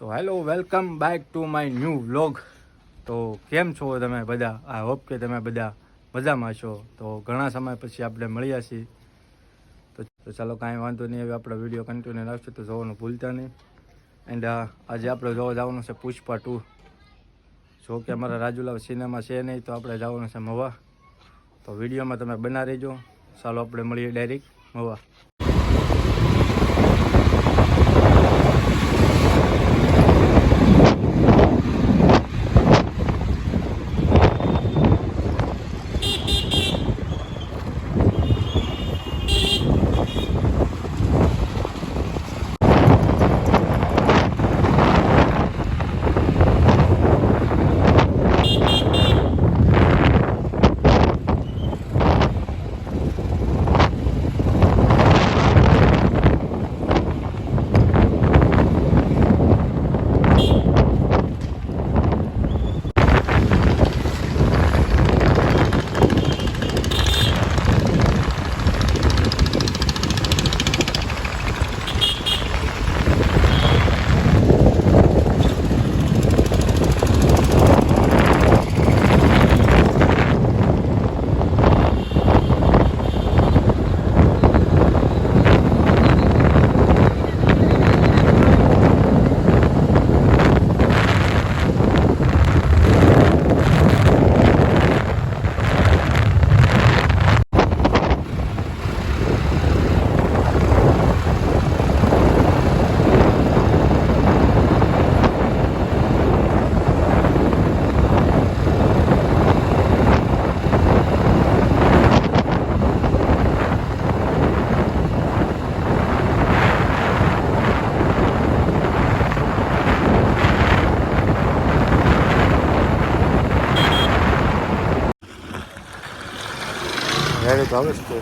તો hello welcome back to my new vlog. તો કેમ છો તમે બધા? આઈ હોપ કે તમે બધા મજામાં છો. તો ઘણા સમય પછી આપણે મળ્યા છીએ. તો ચાલો કાંઈ વાંધો નહીં, હવે આપણે વિડીયો કન્ટિન્યુ રાખશું તો જોવાનું ભૂલતા નહીં. એન્ડ આજે આપણે જોવા જવાનું છે પુષ્પા 2. જો કે અમારા રાજુલાવ સિનેમા છે નહીં, તો આપણે જવાનું છે મહુવા. તો વિડીયોમાં તમે બના રહેજો. ચાલો આપણે મળીએ ડાયરેક્ટ મહુવા. તો આવે છે.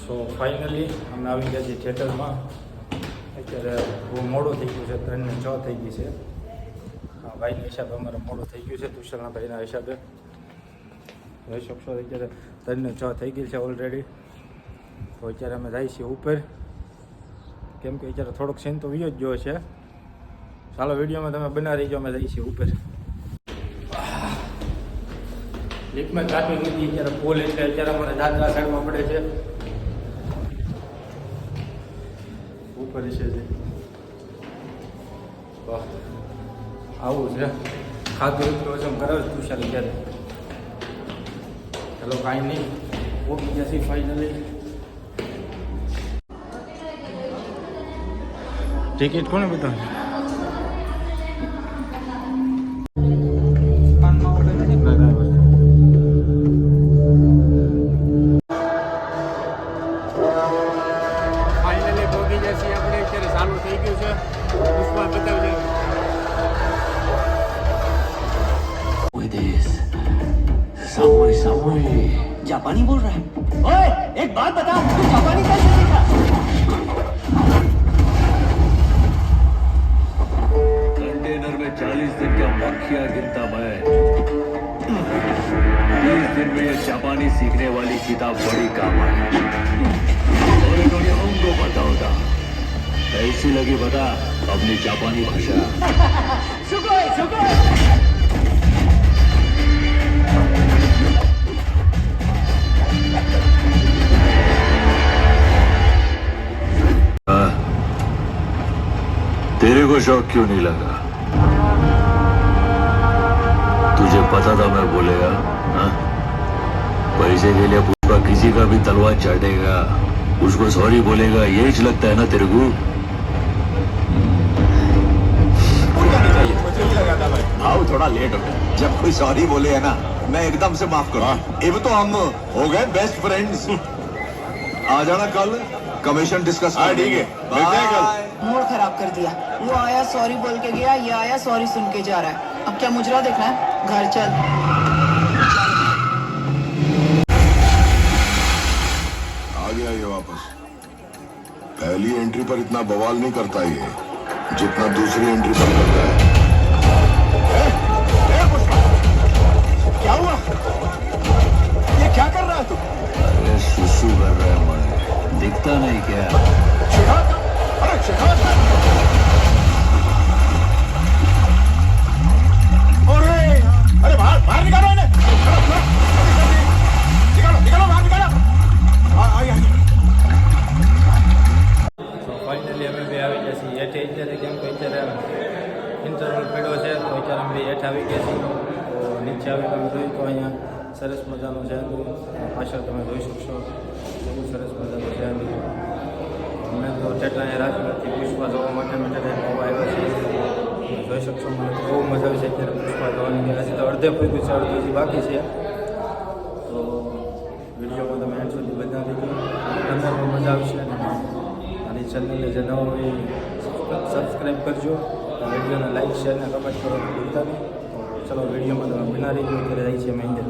સો ફાઇનલી અમે આવી ગયા છીએ થિયેટરમાં. અત્યારે બહુ મોડું થઈ ગયું છે, 3 ને 6 થઈ ગઈ છે. હા, ભાઈના હિસાબે અમારે મોડું થઈ ગયું છે, તુષારના ભાઈના હિસાબે. જોઈ શકશો અત્યારે 3 ને 6 થઈ ગઈ છે ઓલરેડી. તો અત્યારે અમે જઈએ છીએ ઉપર, કેમ કે અત્યારે થોડોક સીન તો વિયો જ ગયો છે. ચાલો વિડીયોમાં તમે બના રહીજો, અમે જઈએ છીએ ઉપર. લિફ્ટમાં ટ્રાફિક નથી અત્યારે ફૂલ, એટલે અત્યારે અમારે દાદરા સાઈડમાં પડે છે. ઉપર છે વાહ, આવું છે. ખાધું એટલું વજન કરાવે તુષાર અત્યારે. ચાલો કાંઈ નહીં, પહોંચી ગયા છીએ ફાઇનલી. ટિકિટ કોને બતાવે? जापानी बोल रहा है? ओए, एक बात बता, तू जापानी कैसे सीखा? कंटेनर में 40 दिन का मक्खियां गिनता मैं, 20 दिन में ये जापानी सीखने वाली किताब बड़ी काम आई। और इन्होंने हमको पता होता कैसी लगी बता अपनी जापानी भाषा? सुगोई सुगोई। तेरे को शौक क्यों नहीं लगा? तुझे पता था मैं बोलेगा, हाँ? पैसे के लिए पुष्पा किसी का भी तलवार चाटेगा, उसको सॉरी बोलेगा, यही ज लगता है ना तेरे को? आओ थोड़ा लेट हो गया। जब कोई सॉरी बोले है ना, मैं एकदम से माफ करूँ। अब तो हम हो गए बेस्ट फ्रेंड्स। आ जाना कल, कमीशन डिस्कस। हाँ ठीक है, मिलते हैं कल। मूड खराब कर दिया। वो आया सॉरी बोल के गया, ये आया सॉरी सुन के जा रहा है। अब क्या मुजरा देखना है? घर चल। आ गया ये वापस। पहली एंट्री पर इतना बवाल नहीं करता ये, जितना दूसरी एंट्री पर करता है। क्या हुआ? ये क्या कर रहा है तू? अरे सुसु कर रहा है मैं, दिखता नहीं क्या? अरे शिखर! अरे बाहर निकालो इन्हें! निकालो बाहर निकालो! आइए તો ફાઇનલી અમે બે આવી ગયા છીએ હેઠે. અત્યારે કેમ કે અત્યારે ઇન્ટરવલ પડ્યો છે તો અત્યારે અમે હેઠ આવી ગયા છીએ. તો નીચે આવીને અમે જોયું તો અહીંયા સરસ મજાનું છે. પાછળ તમે જોઈ શકશો બહુ સરસ મજાનું છે. અમે તો ટેટલા અહીંયા રાજકોટથી પુષ્પા જોવા માટે અમે ટેટલા આવ્યા છીએ. જોઈ શકશો મને તો બહુ મજા આવે છે અત્યારે પુષ્પા જોવાની. હજી તો અડધે પૂરું છે, અડધું હજી બાકી છે. તો વિડીયોમાં તમે એન્ડ સુધી બધા દીધું તમને પણ મજા આવશે. અને ચેનલને જે નવો હોય સબસ્ક્રાઈબ કરજો. વિડીયોને લાઈક શેર અને કમેન્ટ કરવાનું ભૂલતા નહીં. તો ચલો વિડીયોમાં તમે બના રહીજો. અત્યારે જાય છે અમે અંદર.